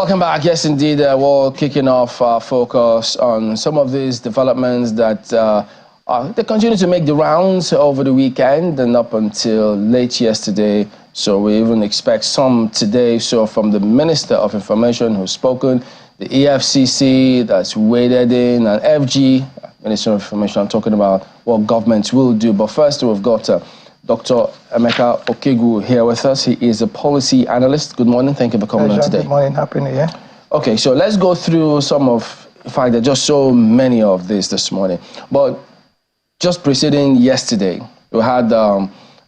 Welcome back. Yes, indeed, we're kicking off our focus on some of these developments that they continue to make the rounds over the weekend and up until late yesterday. So we even expect some today. So from the Minister of Information who's spoken, the EFCC that's waded in, and FG, Minister of Information, I'm talking about what governments will do. But first, we've got Dr. Emeka Okegu here with us. He is a policy analyst. Good morning. Thank you for coming on today. Good morning. Happy New Year. Okay, so let's go through some of, in fact, there are just so many of this morning. But just preceding yesterday, we had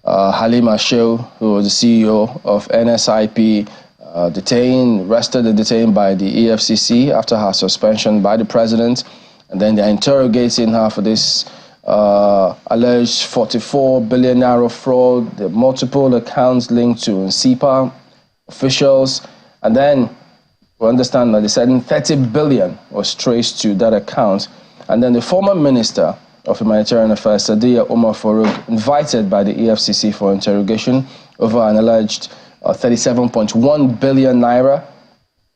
Halima Shehu, who was the CEO of NSIP, arrested and detained by the EFCC after her suspension by the president. And then they're interrogating her for this alleged 44 billion naira fraud, the multiple accounts linked to NCIPA officials. And then we understand that they said 30 billion was traced to that account. And then the former Minister of Humanitarian Affairs, Sadiya Umar Farouk, invited by the EFCC for interrogation over an alleged 37.1 billion naira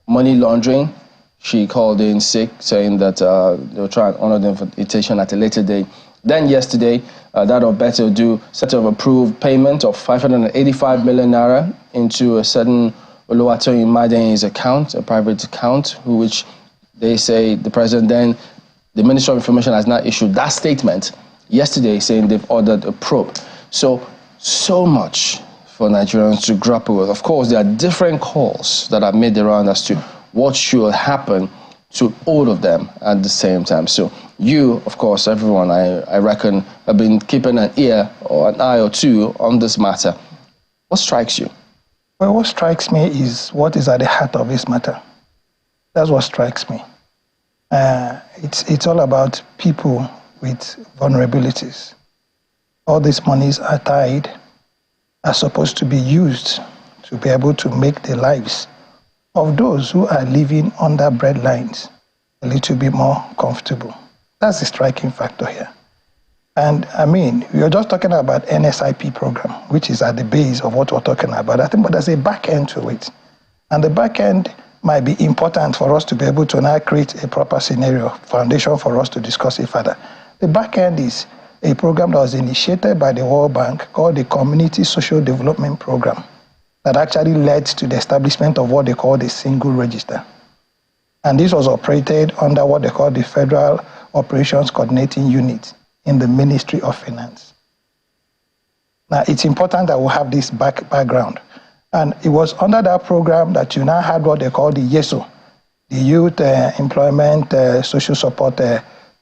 money laundering. She called in sick, saying that they'll try and honor the invitation at a later date. Then yesterday, that of Better Do set of approved payment of 585 million naira into a certain Oluwatoyin Maden's account, a private account, which they say the president then, the Minister of Information has not issued that statement yesterday saying they've ordered a probe. So much for Nigerians to grapple with. Of course, there are different calls that are made around as to what should happen to all of them at the same time. So you, of course, everyone, I reckon, have been keeping an ear or an eye or two on this matter. What strikes you? Well, what strikes me is what is at the heart of this matter. That's what strikes me. It's all about people with vulnerabilities. All these monies are supposed to be used to be able to make the lives of those who are living under breadlines a little bit more comfortable. That's the striking factor here. And I mean, we are just talking about NSIP program, which is at the base of what we're talking about. I think, but there's a back end to it. And the back end might be important for us to be able to now create a proper scenario, foundation for us to discuss it further. The back end is a program that was initiated by the World Bank called the Community Social Development Program that actually led to the establishment of what they call the single register. And this was operated under what they call the Federal Operations Coordinating Unit in the Ministry of Finance. Now, it's important that we have this background. And it was under that program that you now had what they call the YESO, the Youth Employment Social Support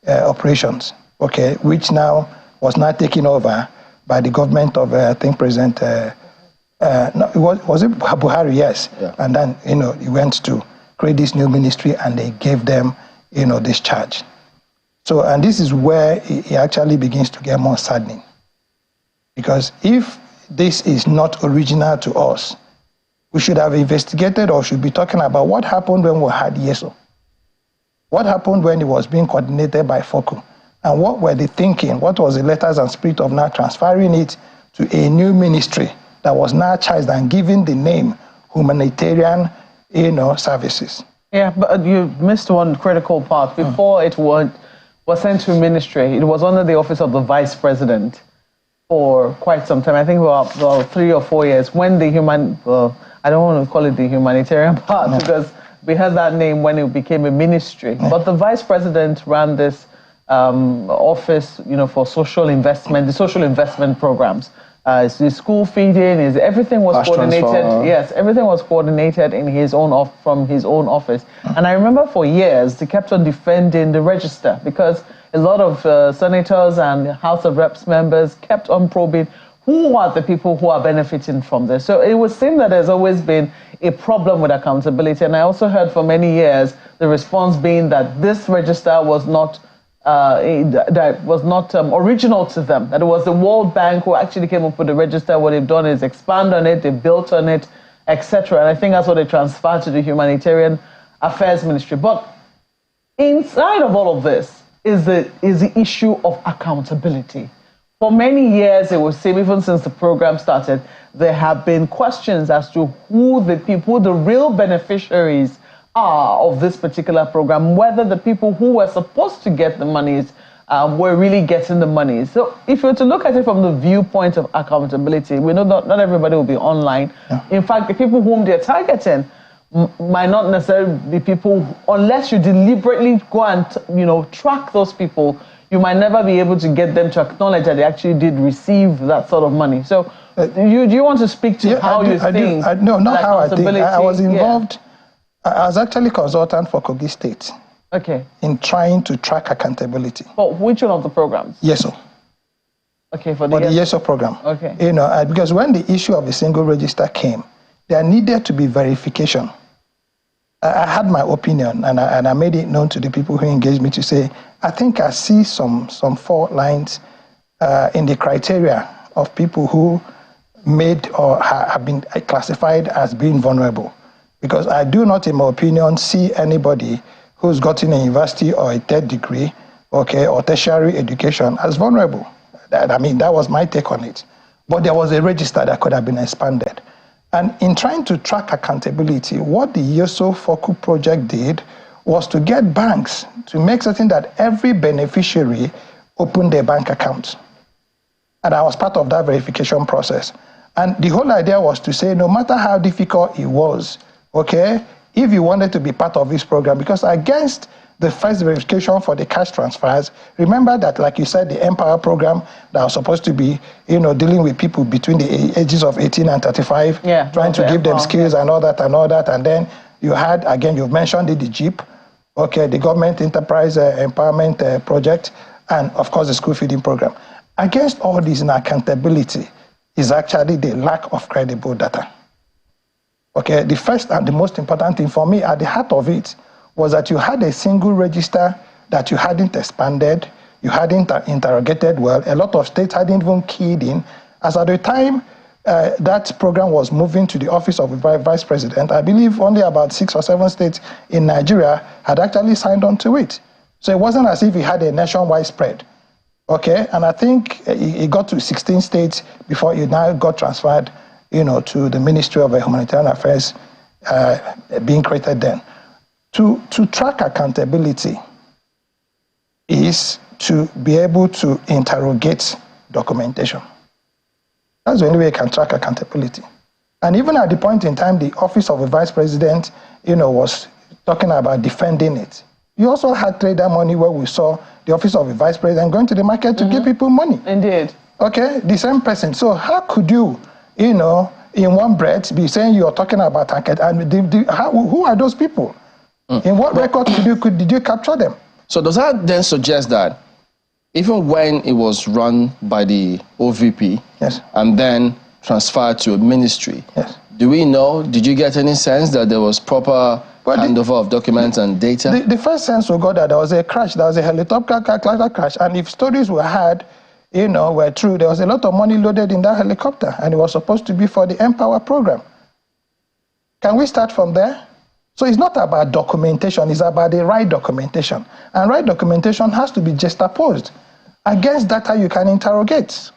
Operations, okay, which now was now taken over by the government of, I think, President, was it Buhari? Yes. Yeah. And then, he went to create this new ministry and they gave them, this charge. So, and this is where it actually begins to get more saddening. Because if this is not original to us, we should have investigated or should be talking about what happened when we had YESO. What happened when it was being coordinated by FOCU? And what were they thinking? What was the letters and spirit of now transferring it to a new ministry that was now charged and given the name humanitarian, services? Yeah, but you missed one critical part. Before it was sent to ministry, it was under the office of the vice president for quite some time. I think about 3 or 4 years when the I don't want to call it the humanitarian part because we had that name when it became a ministry. But the vice president ran this office, for social investment, the social investment programs. The school feeding, everything was coordinated. Transfer. Yes, everything was coordinated in from his own office. And I remember for years they kept on defending the register because a lot of senators and House of Reps members kept on probing who are the people who are benefiting from this. So it would seem that there's always been a problem with accountability. And I also heard for many years the response being that this register was not original to them, that it was the World Bank who actually came up with the register. What they've done is expand on it, they built on it, etc. And I think that's what they transferred to the Humanitarian Affairs Ministry. But inside of all of this is the issue of accountability. For many years, it would seem, even since the program started, there have been questions as to who the real beneficiaries are of this particular program, whether the people who were supposed to get the monies were really getting the money. So if you were to look at it from the viewpoint of accountability, we know that not everybody will be online. Yeah. In fact, the people whom they're targeting might not necessarily be people, unless you deliberately go and track those people, you might never be able to get them to acknowledge that they actually did receive that sort of money. So do you want to speak to how you think? No, not how I think. I was involved. Yeah. I was actually consultant for Kogi State. Okay. In trying to track accountability. For which one of the programs? YESO. Okay, for the YESO program. Okay. Because when the issue of a single register came, there needed to be verification. I had my opinion, and I made it known to the people who engaged me to say, I think I see some fault lines in the criteria of people who made or have been classified as being vulnerable. Because I do not, in my opinion, see anybody who's gotten a university or a third degree, or tertiary education as vulnerable. That was my take on it. But there was a register that could have been expanded. And in trying to track accountability, what the YESO Focal project did was to get banks to make certain that every beneficiary opened their bank account. And I was part of that verification process. And the whole idea was to say, no matter how difficult it was, if you wanted to be part of this program, because against the first verification for the cash transfers, remember that, like you said, the Empower program that was supposed to be, dealing with people between the ages of 18 and 35, trying to give them skills and all that. And then you had, again, you've mentioned it, the JEEP, the Government Enterprise Empowerment Project, and of course the school feeding program. Against all this, accountability is actually the lack of credible data. The first and the most important thing for me at the heart of it was that you had a single register that you hadn't expanded, you hadn't interrogated well. A lot of states hadn't even keyed in. As at the time that program was moving to the office of the vice president, I believe only about 6 or 7 states in Nigeria had actually signed on to it. So it wasn't as if it had a nationwide spread. And I think it got to 16 states before it now got transferred to the Ministry of Humanitarian Affairs being created then. To track accountability is to be able to interrogate documentation. That's the only way you can track accountability. And even at the point in time, the office of the vice president, was talking about defending it. You also had trader money where we saw the office of the vice president going to the market to give people money. Indeed. The same person. So how could you, in one breath, be saying you're talking about and who are those people? In what record did you capture them? So does that then suggest that even when it was run by the OVP and then transferred to a ministry, do we know, did you get any sense that there was proper handover of documents and data? The first sense we got that there was a crash, there was a helicopter crash, and if stories were had, were true, there was a lot of money loaded in that helicopter, and it was supposed to be for the Empower program. Can we start from there? So it's not about documentation, it's about the right documentation. And right documentation has to be juxtaposed against data you can interrogate.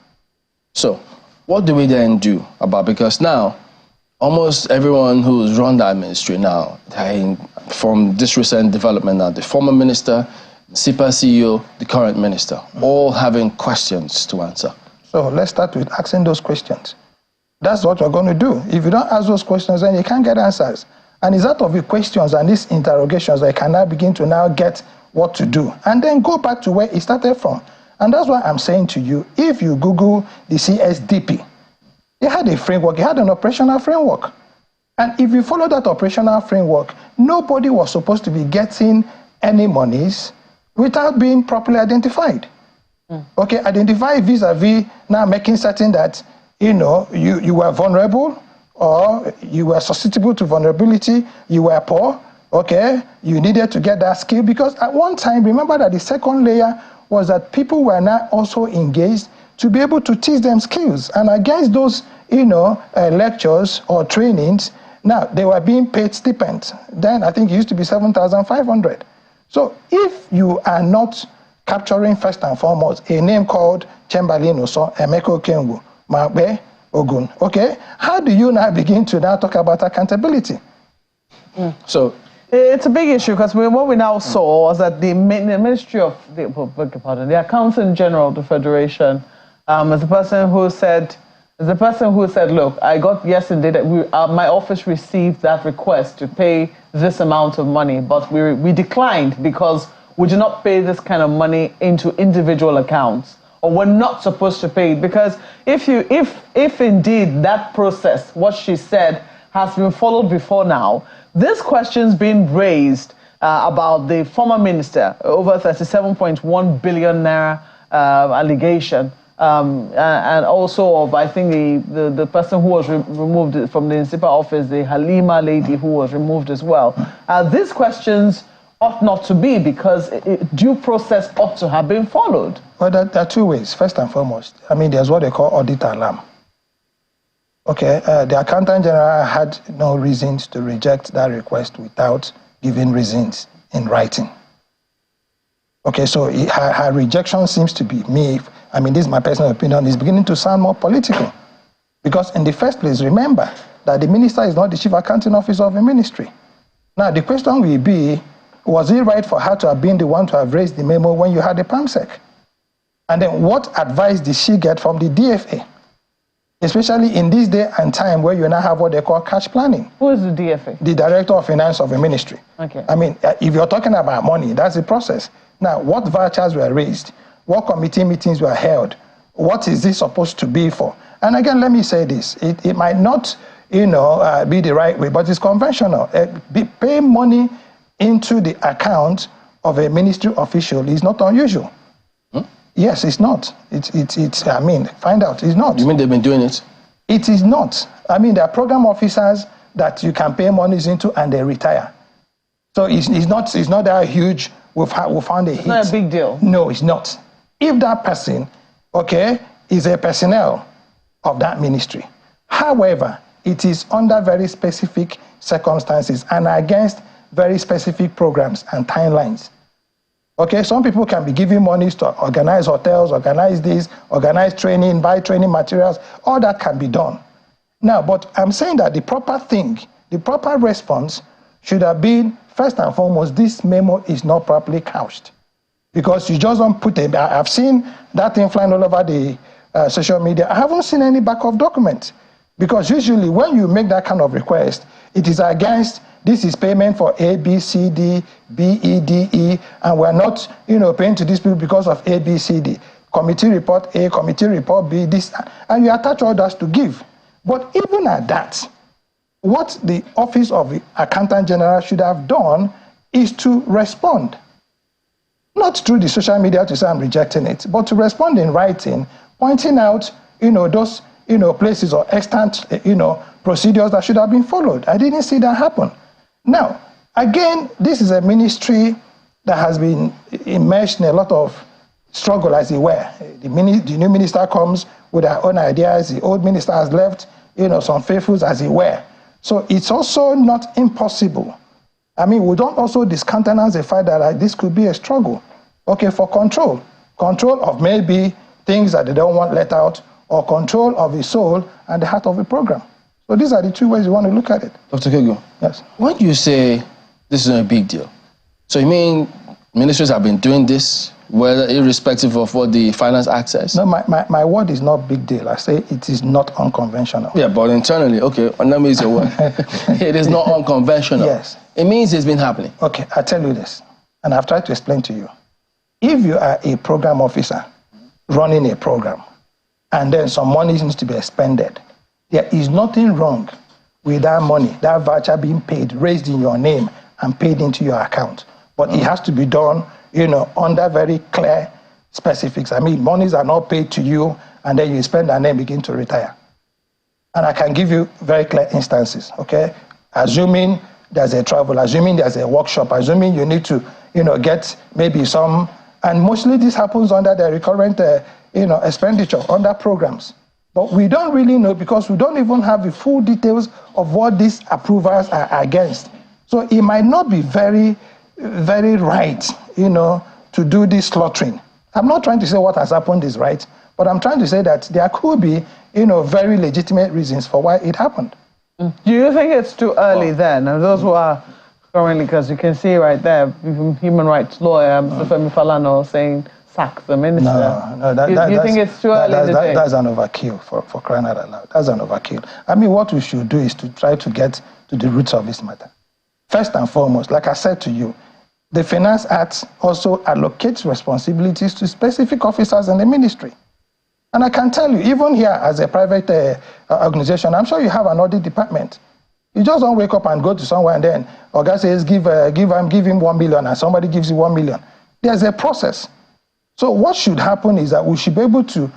So what do we then do about, because now almost everyone who's run that ministry now, from this recent development now, the former minister, the SIPA CEO, the current minister, all having questions to answer. So let's start with asking those questions. That's what we're going to do. If you don't ask those questions, then you can't get answers. And it's out of the questions and these interrogations that I can now begin to now get what to do. And then go back to where it started from. And that's why I'm saying to you, if you Google the CSDP, it had a framework, it had an operational framework. And if you follow that operational framework, nobody was supposed to be getting any monies without being properly identified. Identify vis-a-vis now making certain that, you were vulnerable, or you were susceptible to vulnerability, you were poor, you needed to get that skill. Because at one time, remember that the second layer was that people were now also engaged to be able to teach them skills. And against those, lectures or trainings, now they were being paid stipends. Then I think it used to be 7,500. So if you are not capturing first and foremost a name called Chamberlain Oso, Emeko Kenwu, Magbe, Ogun, how do you now begin to now talk about accountability? So It's a big issue because what we now saw was that the Ministry of the Accountant General of the Federation is the person who said, look, I got, yes, indeed, my office received that request to pay this amount of money, but we declined because we do not pay this kind of money into individual accounts, or we're not supposed to pay it. Because if indeed that process, what she said, has been followed before now, this question's been raised about the former minister, over 37.1 billion naira allegation, and also of, I think, the person who was removed from the municipal office, the Halima lady who was removed as well. These questions ought not to be, because due process ought to have been followed. Well, there are two ways. First and foremost, I mean, there's what they call audit alarm. Okay, the Accountant General had no reasons to reject that request without giving reasons in writing. Okay, so her rejection seems to be I mean, this is my personal opinion, is beginning to sound more political. Because in the first place, remember that the minister is not the chief accounting officer of a ministry. Now, the question will be, was it right for her to have been the one to have raised the memo when you had the PAMSEC? And then what advice did she get from the DFA? Especially in this day and time where you now have what they call cash planning. Who is the DFA? The Director of Finance of a ministry. Okay. I mean, if you're talking about money, that's the process. Now, what vouchers were raised? What committee meetings were held? What is this supposed to be for? And again, let me say this. It might not, be the right way, but it's conventional. Pay money into the account of a ministry official is not unusual. Yes, it's not. I mean, find out, it's not. You mean they've been doing it? It is not. I mean, there are program officers that you can pay monies into and they retire. So it's not that huge. We found a hit. It's not a big deal. No, it's not. If that person, okay, is a personnel of that ministry. However, it is under very specific circumstances and against very specific programs and timelines. Okay, some people can be giving monies to organize hotels, organize this, organize training, buy training materials. All that can be done. Now, but I'm saying that the proper thing, the proper response should have been, first and foremost, this memo is not properly couched. Because you just don't put it. I've seen that thing flying all over the social media. I haven't seen any backup document. Because usually when you make that kind of request, it is against, this is payment for A, B, C, D, B, E, D, E, and we're not, paying to these people because of A, B, C, D. Committee report A, committee report B, this, and you attach orders to give. But even at that, what the Office of the Accountant General should have done is to respond. Not through the social media to say I'm rejecting it, but to respond in writing, pointing out, those, places or extant, procedures that should have been followed. I didn't see that happen. Now, again, this is a ministry that has been immersed in a lot of struggle, as it were. The new minister comes with her own ideas. The old minister has left, some faithfuls, as it were. So it's also not impossible. I mean, we don't also discountenance the fact that this could be a struggle, okay, for control. Control of maybe things that they don't want let out, or control of the soul and the heart of the program. So these are the two ways you want to look at it. Dr. Kego, yes. When you say this is a big deal, so you mean ministries have been doing this, whether irrespective of what the Finance Act says? No, my word is not big deal. I say it is not unconventional. Yeah, but internally, okay, that means your word. It is not unconventional. Yes. It means it's been happening. Okay, I tell you this, and I've tried to explain to you. If you are a program officer running a program, and then some money needs to be expended, there is nothing wrong with that money, that voucher being paid, raised in your name, and paid into your account. But it has to be done, under very clear specifics. I mean, monies are not paid to you, and then you spend and then begin to retire. And I can give you very clear instances, okay? Assuming there's a travel, assuming there's a workshop, assuming you need to, get maybe some, and mostly this happens under the recurrent, expenditure, under programs. But we don't really know because we don't even have the full details of what these approvals are against. So it might not be very, very right, to do this slaughtering. I'm not trying to say what has happened is right, but I'm trying to say that there could be, very legitimate reasons for why it happened. Do you think it's too early then? And those who are currently, because you can see right there, even human rights lawyer, Mr. Femi Falana, saying sack the minister. No, you think it's too early in the day? That's an overkill for crying out loud. That's an overkill. I mean, what we should do is to try to get to the roots of this matter. First and foremost, like I said to you, the Finance Act also allocates responsibilities to specific officers in the ministry. And I can tell you, even here as a private organization, I'm sure you have an audit department. You just don't wake up and go to somewhere and then, Oga says, give him 1 million, and somebody gives you 1 million. There's a process. So what should happen is that we should be able to,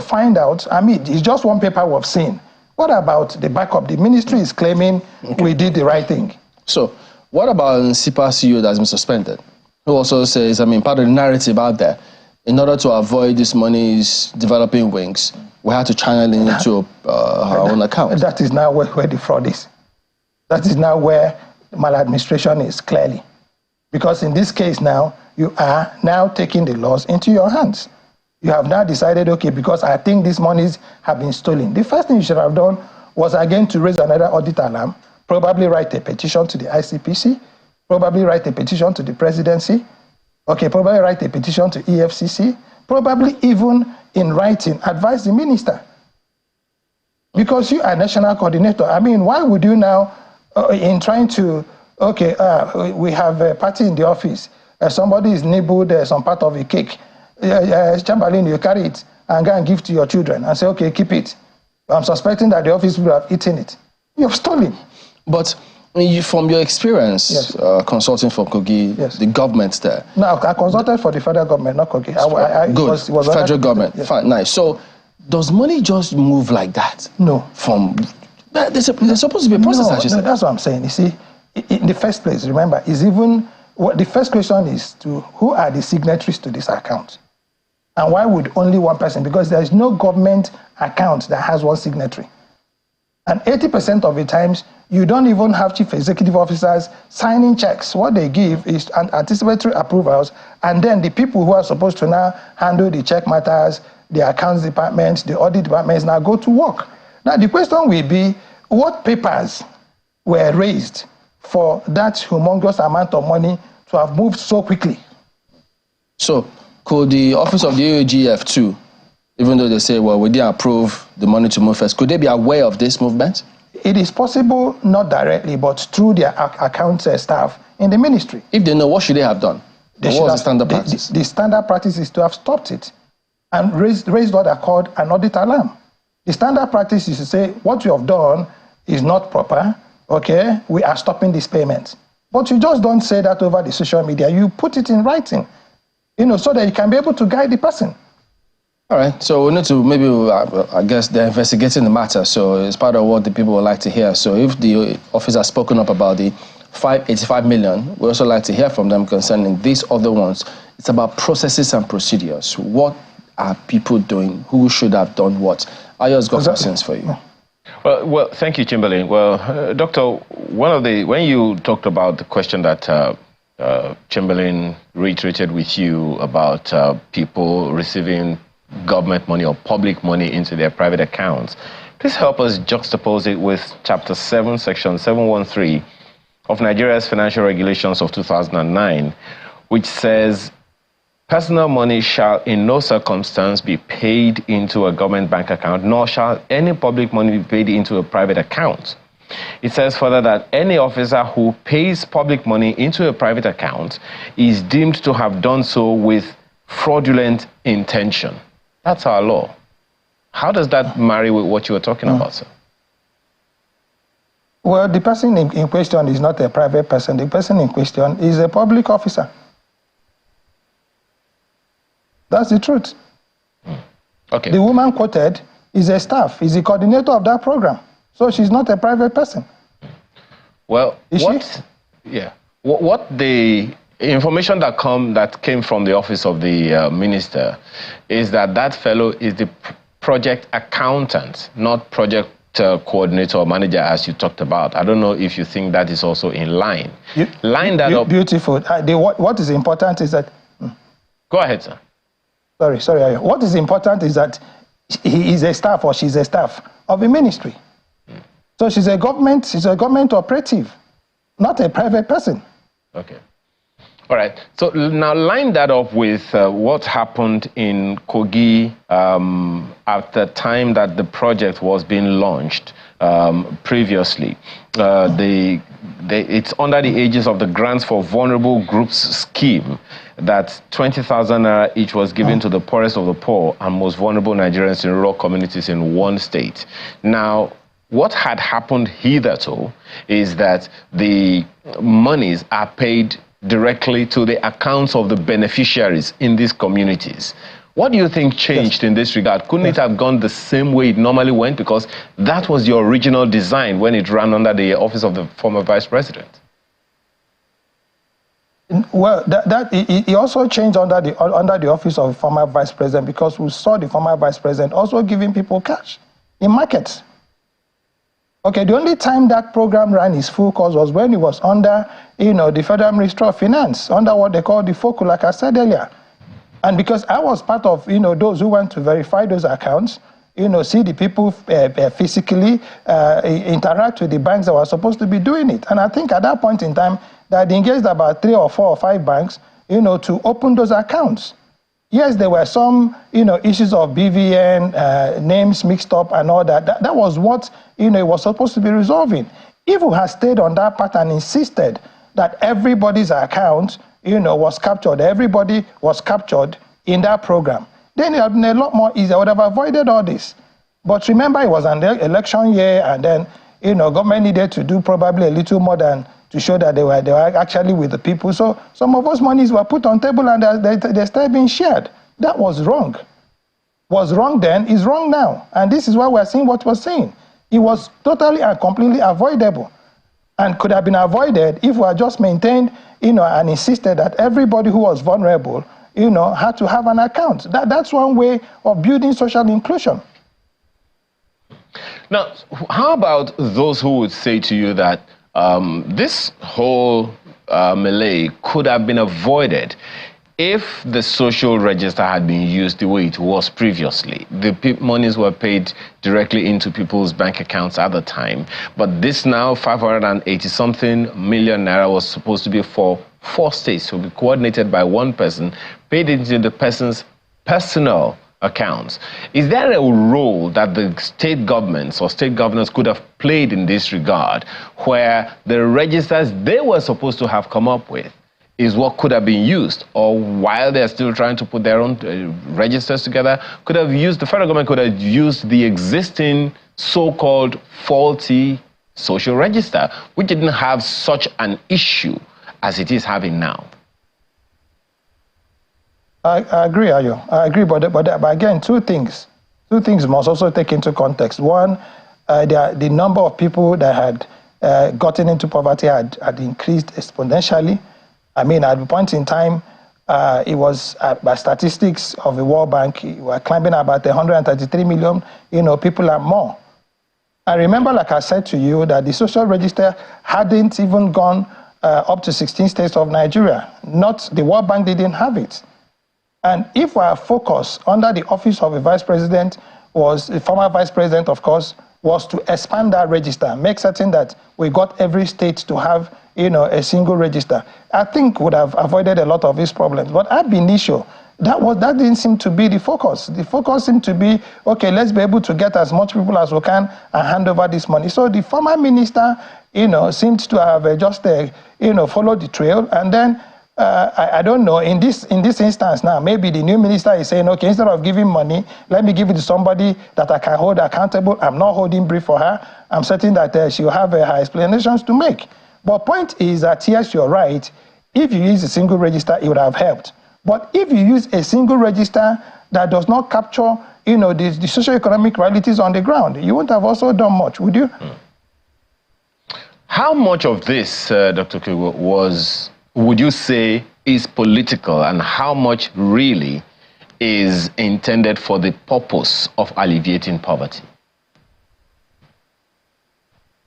find out. I mean, it's just one paper we've seen. What about the backup? The ministry is claiming we did the right thing. So what about SIPA CEO that's been suspended? Who also says, I mean, part of the narrative out there, in order to avoid this money's developing wings, we had to channel it into our own account. That is now where the fraud is. That is now where maladministration is, clearly. Because in this case now, you are now taking the laws into your hands. You have now decided, okay, because I think these monies have been stolen. The first thing you should have done was again to raise another audit alarm, probably write a petition to the ICPC, probably write a petition to the presidency, okay, probably write a petition to EFCC, probably even in writing, advise the minister. Because you are national coordinator. I mean, why would you now, in trying to, okay, we have a party in the office, somebody is nibbled some part of a cake, Chamberlain, you carry it and go and give to your children and say, okay, keep it. I'm suspecting that the office will have eaten it. You have stolen. But from your experience, yes, consulting for Kogi, yes, the government there. No, I consulted for the federal government, not Kogi. Good. It was federal government. Yes. Fine, nice. So does money just move like that? No. There's supposed to be a process. No, that's what I'm saying. You see, in the first place, remember, the first question is to who are the signatories to this account? And why would only one person? Because there is no government account that has one signatory. And 80% of the times, you don't even have chief executive officers signing checks. What they give is anticipatory approvals, and then the people who are supposed to now handle the check matters, the accounts departments, the audit departments now go to work. Now the question will be, what papers were raised for that humongous amount of money to have moved so quickly? So could the office of the AOGF too, even though they say, well, we didn't approve the money to move first, could they be aware of this movement? It is possible, not directly, but through their accounts staff in the ministry. If they know, what should they have done? What was the standard practice? The standard practice is to have stopped it and raised what are called an audit alarm. The standard practice is to say, what you have done is not proper, okay, we are stopping this payment. But you just don't say that over the social media. You put it in writing, so that you can be able to guide the person. All right, so we need to maybe, I guess they're investigating the matter, so it's part of what the people would like to hear. So if the office has spoken up about the 585 million, we also like to hear from them concerning these other ones. It's about processes and procedures. What are people doing? Who should have done what? I just got questions for you. Well, thank you, Chamberlain. Well, Doctor, when you talked about the question that Chamberlain reiterated with you about people receiving government money or public money into their private accounts, please help us juxtapose it with Chapter 7, Section 713 of Nigeria's Financial Regulations of 2009, which says, personal money shall in no circumstance be paid into a government bank account, nor shall any public money be paid into a private account. It says further that any officer who pays public money into a private account is deemed to have done so with fraudulent intention. That's our law. How does that marry with what you were talking about, sir? Well, the person in question is not a private person. The person in question is a public officer. That's the truth. Okay. The woman quoted is a staff, is the coordinator of that program. So she's not a private person. Well, Yeah. What the information that came from the office of the minister is that fellow is the project accountant, not project coordinator or manager, as you talked about. I don't know if you think that is also in line. Line that up. Beautiful. What is important is that... Go ahead, sir. Sorry. What is important is that he is a staff or she's a staff of a ministry. So she's a government operative. not a private person. Okay. All right. So now line that up with what happened in Kogi at the time that the project was being launched previously. It's under the aegis of the Grants for Vulnerable Groups scheme that 20,000 naira each was given to the poorest of the poor and most vulnerable Nigerians in rural communities in one state. Now, what had happened hitherto is that the monies are paid directly to the accounts of the beneficiaries in these communities. What do you think changed in this regard? Couldn't it have gone the same way it normally went? Because that was the original design when it ran under the office of the former vice president. Well, it also changed under the office of the former vice president, because we saw the former vice president also giving people cash in markets. Okay, the only time that program ran its full course was when it was under, the Federal Ministry of Finance, under what they call the FOCU, like I said earlier. And because I was part of, those who went to verify those accounts, see the people physically interact with the banks that were supposed to be doing it. And I think at that point in time, they had engaged about 3 or 4 or 5 banks, to open those accounts. Yes, there were some, issues of BVN, names mixed up and all that. That was what, it was supposed to be resolving. If we had stayed on that path and insisted that everybody's account, was captured, everybody was captured in that program, then it would have been a lot more easier. I would have avoided all this. But remember, it was an election year, and then, government needed to do probably a little more than to show that they were actually with the people. So some of those monies were put on table and they started being shared. That was wrong. Was wrong then, is wrong now. And this is why we're seeing what we're seeing. It was totally and completely avoidable, and could have been avoided if we had just maintained, and insisted that everybody who was vulnerable, had to have an account. That's one way of building social inclusion. Now, how about those who would say to you that this whole melee could have been avoided if the social register had been used the way it was previously? The monies were paid directly into people's bank accounts at the time, but this now 580-something million naira was supposed to be for 4 states, to be coordinated by one person, paid into the person's personal accounts. Is there a role that the state governments or state governors could have played in this regard, where the registers they were supposed to have come up with is what could have been used, or while they're still trying to put their own registers together, the federal government could have used the existing so-called faulty social register, which didn't have such an issue as it is having now? I agree, Ayo. I agree, but again, two things must also take into context. One, the number of people that had gotten into poverty had increased exponentially. I mean, at a point in time, it was, by statistics of the World Bank, we were climbing about 133 million, people and more. I remember, like I said to you, that the social register hadn't even gone up to 16 states of Nigeria. The World Bank didn't have it. And if our focus under the office of a vice president was, the former vice president, of course, was to expand that register, make certain that we got every state to have, a single register, I think would have avoided a lot of these problems. But ab initio, that didn't seem to be the focus. The focus seemed to be, okay, let's be able to get as much people as we can and hand over this money. So the former minister, seemed to have just, followed the trail. And then I don't know, in this instance now, maybe the new minister is saying, okay, instead of giving money, let me give it to somebody that I can hold accountable. I'm not holding brief for her. I'm certain that she'll have her explanations to make. But point is that, yes, you're right. If you use a single register, it would have helped. But if you use a single register that does not capture, the socioeconomic realities on the ground, you wouldn't have also done much, would you? How much of this, Dr. Kigo, would you say is political, and how much really is intended for the purpose of alleviating poverty?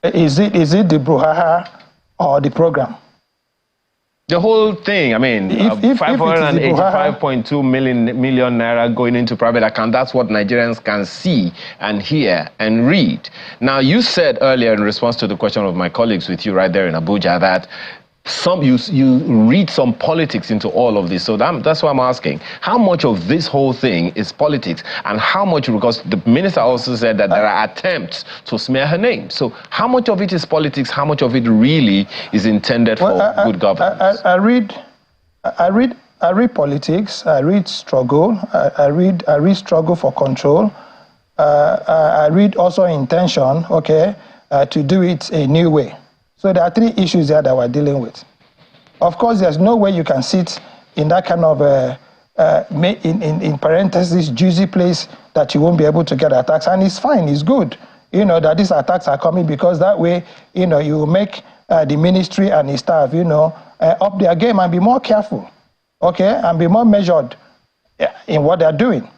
Is it the brouhaha or the program? The whole thing, I mean, 585.2 million naira going into private account, that's what Nigerians can see and hear and read. Now, you said earlier in response to the question of my colleagues with you right there in Abuja that you read some politics into all of this. So that's why I'm asking, how much of this whole thing is politics and how much, because the minister also said that there are attempts to smear her name. So how much of it is politics? How much of it really is intended for good governance? I read politics. I read struggle. I read struggle for control. I read also intention, okay, to do it a new way. So there are three issues there that we're dealing with. Of course, there's no way you can sit in that kind of, in parentheses, juicy place that you won't be able to get attacks. And it's fine, it's good, that these attacks are coming because that way, you make the ministry and the staff, up their game and be more careful, okay, and be more measured in what they're doing.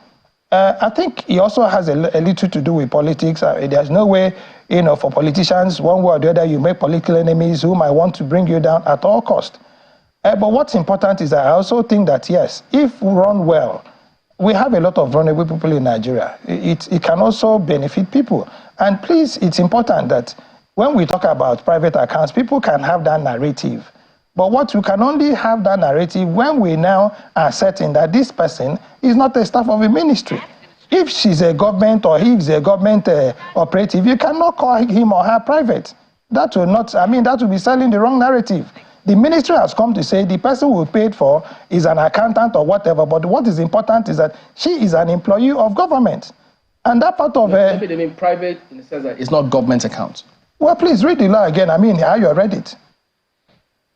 I think it also has a little to do with politics. There's no way, for politicians, one way or the other, you make political enemies who might want to bring you down at all cost. But what's important is that I also think that, yes, if we run well, we have a lot of vulnerable people in Nigeria. It can also benefit people. And please, it's important that when we talk about private accounts, people can have that narrative. But what you can only have that narrative when we now are certain that this person is not a staff of a ministry. If she's a government or he's a government operative, you cannot call him or her private. That will not, that will be selling the wrong narrative. The ministry has come to say the person we paid for is an accountant or whatever, but what is important is that she is an employee of government. And that part of... maybe they mean private in the sense that it's not government account. Well, please read the law again. How you read it?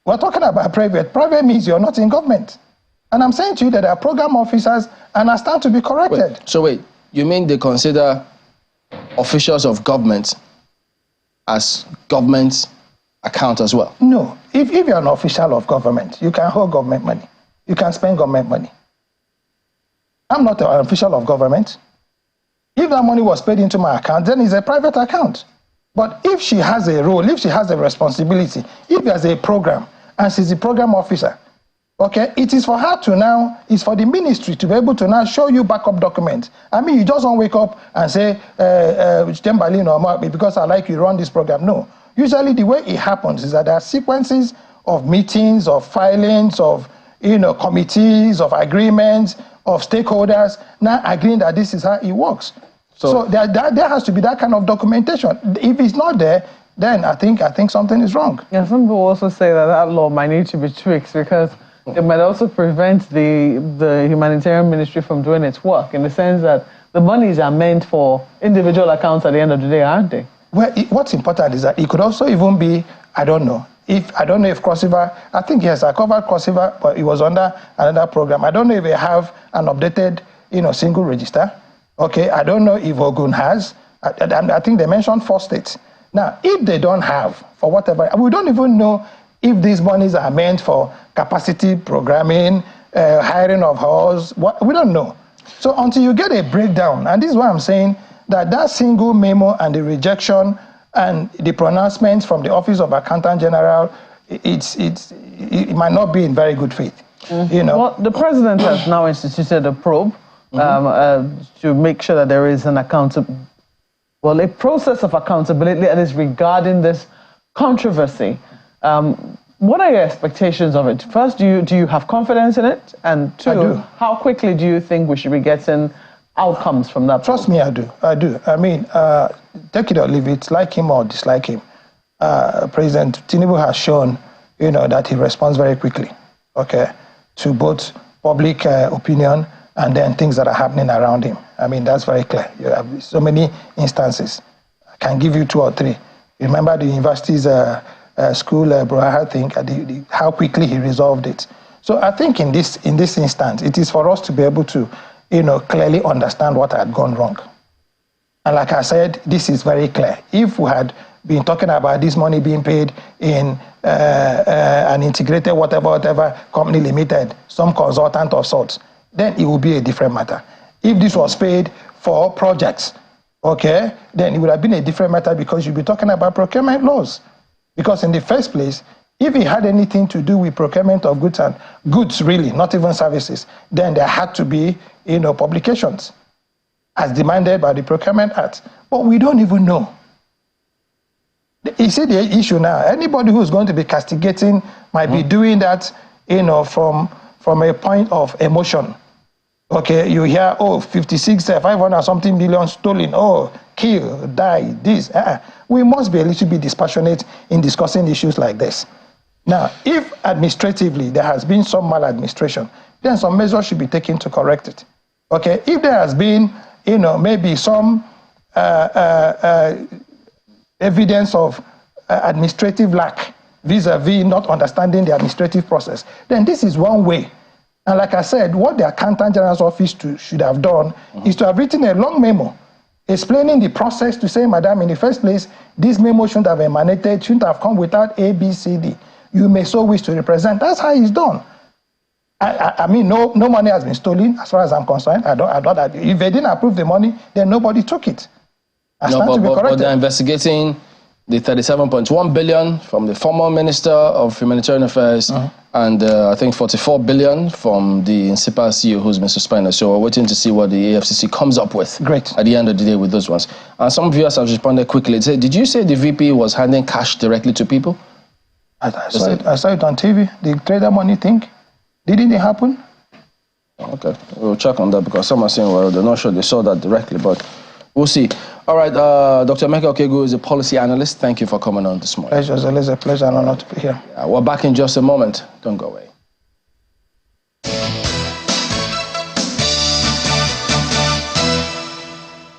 We're talking about private. Private means you're not in government. And I'm saying to you that there are program officers and I stand to be corrected. Wait, you mean they consider officials of government as government account as well? No. If you're an official of government, you can hold government money. You can spend government money. I'm not an official of government. If that money was paid into my account, then it's a private account. But if she has a role, if she has a responsibility, if there's a program, and she's the program officer, okay, it is for her to now, it's for the ministry to be able to now show you backup documents. You just don't wake up and say, because I like you run this program. No. Usually the way it happens is that there are sequences of meetings, of filings, of committees, of agreements, of stakeholders now agreeing that this is how it works. So there has to be that kind of documentation. If it's not there, then I think something is wrong. Yeah, some people also say that law might need to be tweaked because it might also prevent the humanitarian ministry from doing its work in the sense that the monies are meant for individual accounts at the end of the day, aren't they? Well, what's important is that it could also even be, I don't know if Cross River, I think yes, I covered Cross River, but it was under another program. I don't know if they have an updated, single register. Okay, I don't know if Ogun has. I think they mentioned 4 states. Now, if they don't have, for whatever, we don't even know if these monies are meant for capacity programming, hiring of halls. We don't know. So until you get a breakdown, and this is why I'm saying that single memo and the rejection and the pronouncements from the Office of Accountant General, it might not be in very good faith. Mm-hmm. Well, the president has now instituted a probe. To make sure that there is a process of accountability that is regarding this controversy. What are your expectations of it? First, do you have confidence in it? And two, how quickly do you think we should be getting outcomes from that? Trust me, I do. Take it or leave it, like him or dislike him. President Tinubu has shown, that he responds very quickly, okay, to both public opinion and then things that are happening around him. That's very clear. You have so many instances. I can give you 2 or 3. Remember the university's school Broha thing, how quickly he resolved it. So I think in this instance, it is for us to be able to, clearly understand what had gone wrong. And like I said, this is very clear. If we had been talking about this money being paid in an integrated whatever company limited, some consultant of sorts, then it would be a different matter. If this was paid for projects, okay, then it would have been a different matter because you'd be talking about procurement laws. Because in the first place, If it had anything to do with procurement of goods really, not even services, then there had to be, publications as demanded by the Procurement Act. But we don't even know. You see the issue now. Anybody who's going to be castigating might be doing that, from a point of emotion. Okay, you hear, 500 something million stolen, kill, die, this. We must be a little bit dispassionate in discussing issues like this. Now, if administratively there has been some maladministration, then some measures should be taken to correct it. Okay, if there has been, maybe some evidence of administrative lack vis-a-vis not understanding the administrative process, then this is one way. And like I said, what the Accountant General's office should have done is to have written a long memo explaining the process to say, Madam, in the first place, this memo shouldn't have emanated, shouldn't have come without A, B, C, D. You may so wish to represent. That's how it's done. I mean, no money has been stolen, as far as I'm concerned. I don't. If they didn't approve the money, then nobody took it. But they're investigating the 37.1 billion from the former Minister of Humanitarian Affairs, and I think 44 billion from the Incipal CEO, who's Mr. Spiner. So we're waiting to see what the AFCC comes up with. Great. At the end of the day with those ones. And some viewers have responded quickly. They say, did you say the VP was handing cash directly to people? I saw it on TV. The trader money thing. Didn't it happen? Okay, we'll check on that because some are saying, well, they're not sure they saw that directly, but we'll see. All right, Dr. Emeka Okegu is a policy analyst. Thank you for coming on this morning. Pleasure, it's always a pleasure and honor to be here. We're back in just a moment. Don't go away.